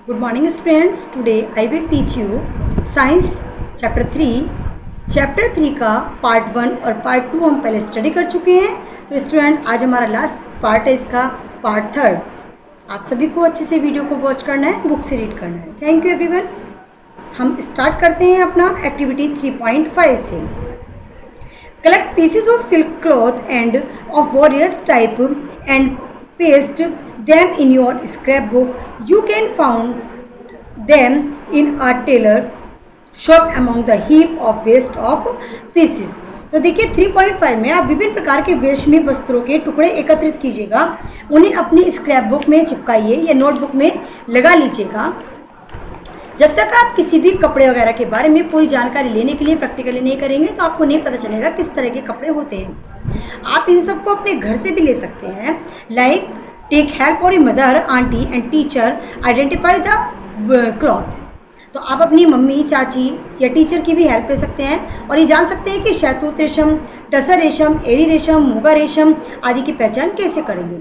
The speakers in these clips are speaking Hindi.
Good morning students. Today I will teach you Science Chapter 3. Chapter 3 का Part 1 और Part 2 हम पहले स्टडी कर चुके हैं. तो स्टूडेंट आज हमारा लास्ट पार्ट है इसका Part 3. आप सभी को अच्छे से वीडियो को वॉच करना है, बुक से रीड करना है. Thank you everyone. हम स्टार्ट करते हैं अपना एक्टिविटी 3.5 से. Collect pieces of silk cloth and of various type and paste them in your scrapbook. You can find them in a tailor shop among the heap of waste of pieces. तो देखिए 3.5 में आप विभिन्न प्रकार के रेशमी वस्त्रों के टुकड़े एकत्रित कीजिएगा, उन्हें अपनी स्क्रैप बुक में चिपकाइए या नोटबुक में लगा लीजिएगा. जब तक आप किसी भी कपड़े वगैरह के बारे में पूरी जानकारी लेने के लिए प्रैक्टिकली नहीं करेंगे तो आपको नहीं पता चलेगा किस तरह के कपड़े होते हैं. आप इन सबको अपने घर से भी ले सकते हैं. Like take help for a mother, aunty and teacher identify the cloth. तो आप अपनी मम्मी, चाची या टीचर की भी हेल्प ले सकते हैं और ये जान सकते हैं कि शहतूत रेशम, टसर रेशम, एरी रेशम, मूंगा रेशम आदि की पहचान कैसे करेंगे.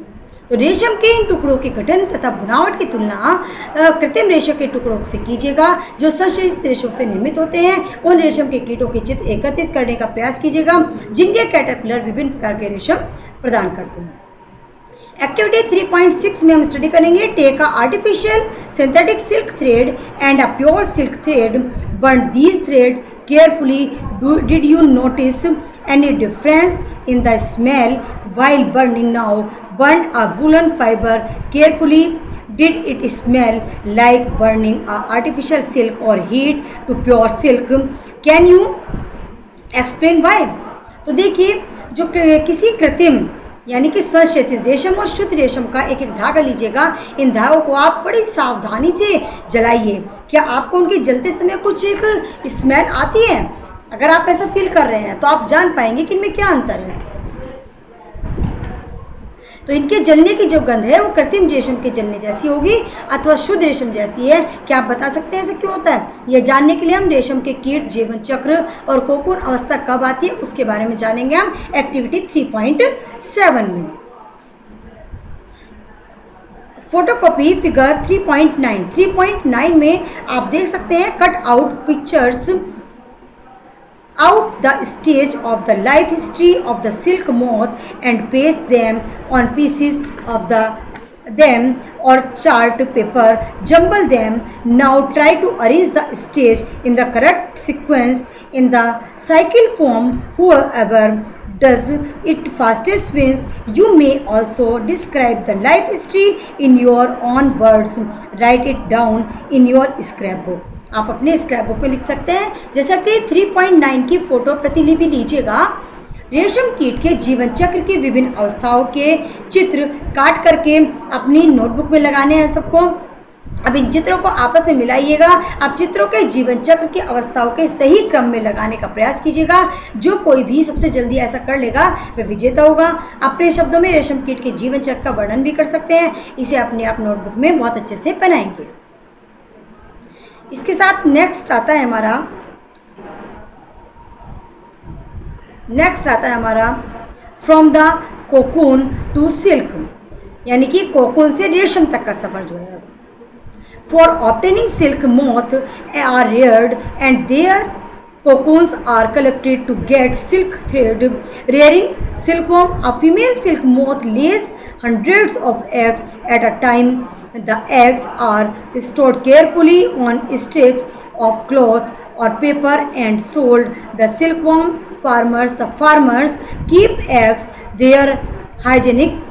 तो रेशम के इन टुकड़ों के गठन तथा बनावट की तुलना कृत्रिम रेशम के टुकड़ों से कीजिएगा जो संश्लेषित रेशों से निर्मित होते हैं. उन रेशम के कीटों के चित्र एकत्रित करने का प्रयास कीजिएगा जिनके कैटरपिलर विभिन्न प्रकार के रेशम प्रदान करते हैं. एक्टिविटी 3.6 में हम स्टडी करेंगे. Take a artificial synthetic silk thread and a pure silk thread. Burn these thread carefully. Did you notice any difference in the smell while burning? Now burn a woolen fiber carefully. Did it smell like burning a artificial silk or heat to pure silk? Can you explain why? तो देखिए जो किसी कृत्रिम यानी कि संश्लेषित रेशम और शुद्ध रेशम का एक एक धागा लीजिएगा. इन धागों को आप बड़ी सावधानी से जलाइए. क्या आपको उनके जलते समय कुछ एक स्मेल आती है? अगर आप ऐसा फील कर रहे हैं तो आप जान पाएंगे कि इनमें क्या अंतर है. तो इनके जलने की जो गंध है वो कृत्रिम रेशम के जलने जैसी होगी अथवा शुद्ध रेशम जैसी है. क्या आप बता सकते हैं ऐसा क्यों होता है? यह जानने के लिए हम रेशम के कीट जीवन चक्र और कोकून अवस्था कब आती है उसके बारे में जानेंगे हम एक्टिविटी 3.7 में. Photocopy figure 3.9. 3.9 में आप देख सकते हैं cut out pictures out the stage of the life history of the silk moth and paste them on pieces of them or chart paper. Jumble them. Now try to arrange the stage in the correct sequence in the cycle form. Whoever does it fastest wins. You may also describe the life history in your own words. Write it down in your scrapbook. आप अपने स्क्रैप बुक में लिख सकते हैं. जैसा कि 3.9 की फोटो प्रतिलिपि लीजिएगा. रेशम कीट के जीवन चक्र की विभिन्न अवस्थाओं के चित्र काट करके अपनी नोटबुक में लगाने हैं सबको. अब इन चित्रों को आपस में मिलाइएगा. आप चित्रों के जीवन चक्र की अवस्थाओं के सही क्रम में लगाने का प्रयास कीजिएगा. जो कोई भी सबसे जल्दी ऐसा कर लेगा वह विजेता होगा. अपने शब्दों में रेशम कीट के जीवन चक्र का वर्णन भी कर सकते हैं. इसे अपने आप नोटबुक में बहुत अच्छे से बनाएंगे. इसके साथ नेक्स्ट आता है हमारा from the cocoon to silk, यानी कि कोकून से रेशम तक का सफर जो है. For obtaining silk moth are reared and their cocoons are collected to get silk thread. Rearing silkworm, a female silk moth lays hundreds of eggs at a time. The eggs are stored carefully on strips of cloth or paper and sold. The farmers keep eggs there hygienic.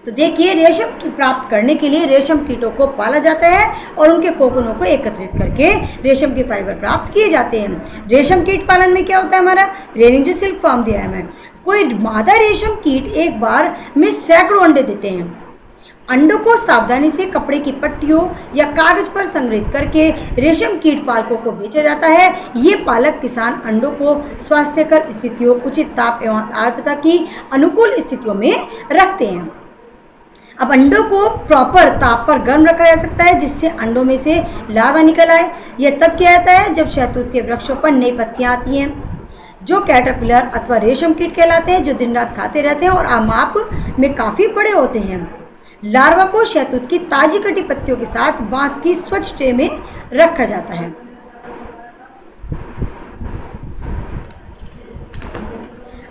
तो देखिए रेशम की प्राप्त करने के लिए रेशम कीटों को पाला जाता है और उनके कोकूनों को एकत्रित करके रेशम के फाइबर प्राप्त किए जाते हैं. रेशम कीट पालन में क्या होता है हमारा? रेनिंग जो सिल्क फॉर्म दिया है हमें. कोई मादा रेशम कीट एक बार में सैकड़ों अंडे देते हैं. अंडों को सावधानी से कपड़े की पट्टियों या कागज पर संग्रहित करके रेशम कीट पालकों को बेचा जाता है. ये पालक किसान अंडों को स्वास्थ्यकर स्थितियों, उचित ताप एवं आर्द्रता की अनुकूल स्थितियों में रखते हैं. अब अंडों को प्रॉपर ताप पर गर्म रखा जा सकता है जिससे अंडों में से लार्वा निकल आए. यह तब किया जाता है जब शहतूत के वृक्षों पर नई पत्तियां आती हैं. जो कैटरपिलर अथवा रेशम कीट कहलाते हैं, जो दिन रात खाते रहते हैं और आमाप में काफ़ी बड़े होते हैं. लार्वा को शहतूत की ताजी कटी पत्तियों के साथ बांस की स्वच्छ ट्रे में रखा जाता है।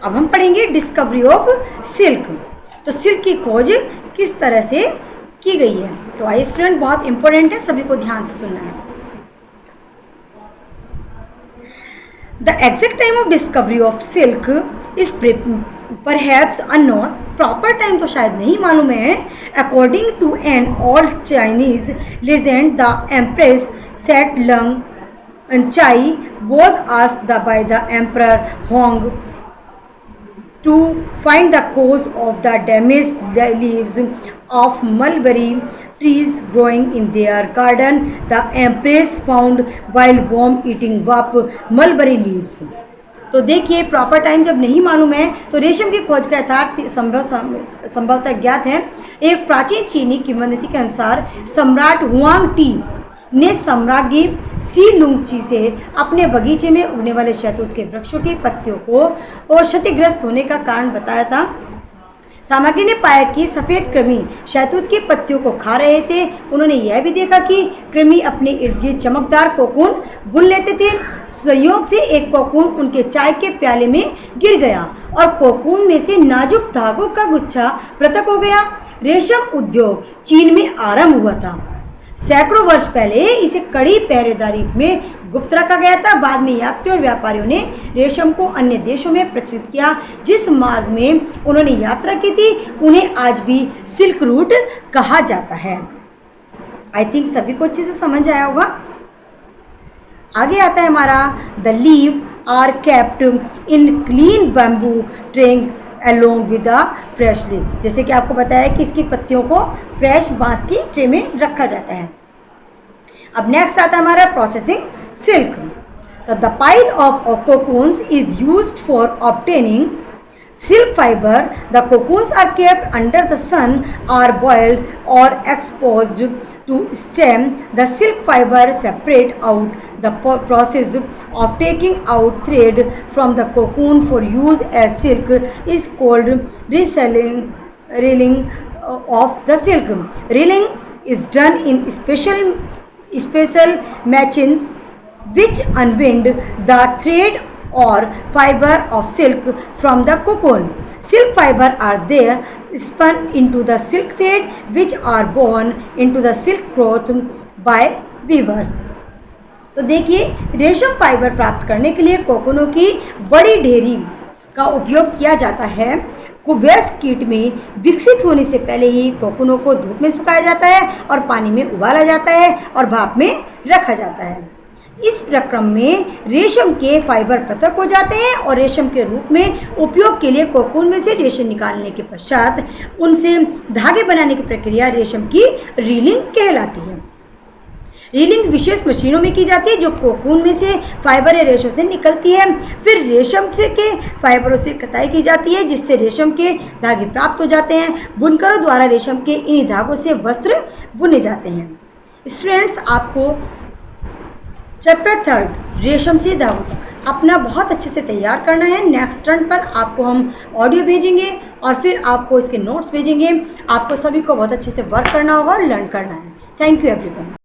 अब हम पढ़ेंगे डिस्कवरी ऑफ सिल्क। तो सिल्क की खोज किस तरह से की गई है। तो आइए स्टूडेंट, बहुत इंपॉर्टेंट है, सभी को ध्यान से सुनना है। The exact time of discovery of silk is perhaps unknown. Proper time तो शायद नहीं मालूम है। According to an old Chinese legend, the empress Si Ling Chi was asked by the emperor Hong to find the cause of the damaged leaves of mulberry trees growing in their garden. The empress found while worm eating up mulberry leaves. तो देखिए, प्रॉपर टाइम जब नहीं मालूम है तो रेशम की खोज का यथार्थ संभवतः ज्ञात है। एक प्राचीन चीनी किंवदंती के अनुसार सम्राट हुआंग टी ने सम्राज्ञी सी लुंगची से अपने बगीचे में उगने वाले शहतूत के वृक्षों की पत्तियों को क्षतिग्रस्त होने का कारण बताया था। सामग्री ने पाया कि सफ़ेद कृमि शहतूत की पत्तियों को खा रहे थे। उन्होंने यह भी देखा कि कृमि अपने इर्द गिर्द चमकदार कोकून बुन लेते थे। संयोग से एक कोकून उनके चाय के प्याले में गिर गया और कोकून में से नाजुक धागों का गुच्छा पृथक हो गया। रेशम उद्योग चीन में आरंभ हुआ था। सैकड़ों वर्ष पहले इसे कड़ी पहरेदारी में गुप्त रखा गया था। बाद में यात्रियों और व्यापारियों ने रेशम को अन्य देशों में प्रचलित किया। जिस मार्ग में उन्होंने यात्रा की थी उन्हें आज भी सिल्क रूट कहा जाता है। आई थिंक सभी को अच्छे से समझ आया होगा। आगे आता है हमारा the leave are kept in clean bamboo trays along with the fresh leave. जैसे कि आपको बताया कि इसकी पत्तियों को फ्रेश बांस की ट्रे में रखा जाता है। अब नेक्स्ट आता है हमारा प्रोसेसिंग सिल्क। तो the pile of cocoons is used for obtaining silk fiber. The cocoons are kept under the sun, are boiled or exposed to stem. The silk fiber separate out. The process of taking out thread from the cocoon for use as silk is called reeling of the silk. Reeling is done in special machines which unwind the thread or fiber of silk from the cocoon. Silk fiber are there spun into the silk thread which are woven into the silk cloth by weavers. तो देखिए, रेशम फाइबर प्राप्त करने के लिए कोकूनों की बड़ी ढेरी का उपयोग किया जाता है। वयस्क कीट में विकसित होने से पहले ही कोकूनों को धूप में सुखाया जाता है और पानी में उबाला जाता है और भाप में रखा जाता है। इस प्रक्रम में रेशम के फाइबर पृथक हो जाते हैं और रेशम के रूप में उपयोग के लिए कोकून में से रेशम निकालने के पश्चात उनसे धागे बनाने की प्रक्रिया रेशम की रीलिंग कहलाती है। रीलिंग विशेष मशीनों में की जाती है जो कोकून में से फाइबर या रेशों से निकलती है। फिर रेशम से के फाइबरों से कताई की जाती है जिससे रेशम के धागे प्राप्त हो जाते हैं। बुनकरों द्वारा रेशम के इन्हीं धागों से वस्त्र बुने जाते हैं। स्टूडेंट्स, आपको चैप्टर 3 रेशम से धागों अपना बहुत अच्छे से तैयार करना है। नेक्स्ट टर्न पर आपको हम ऑडियो भेजेंगे और फिर आपको इसके नोट्स भेजेंगे। आपको सभी को बहुत अच्छे से वर्क करना होगा और लर्न करना है। Thank you everyone.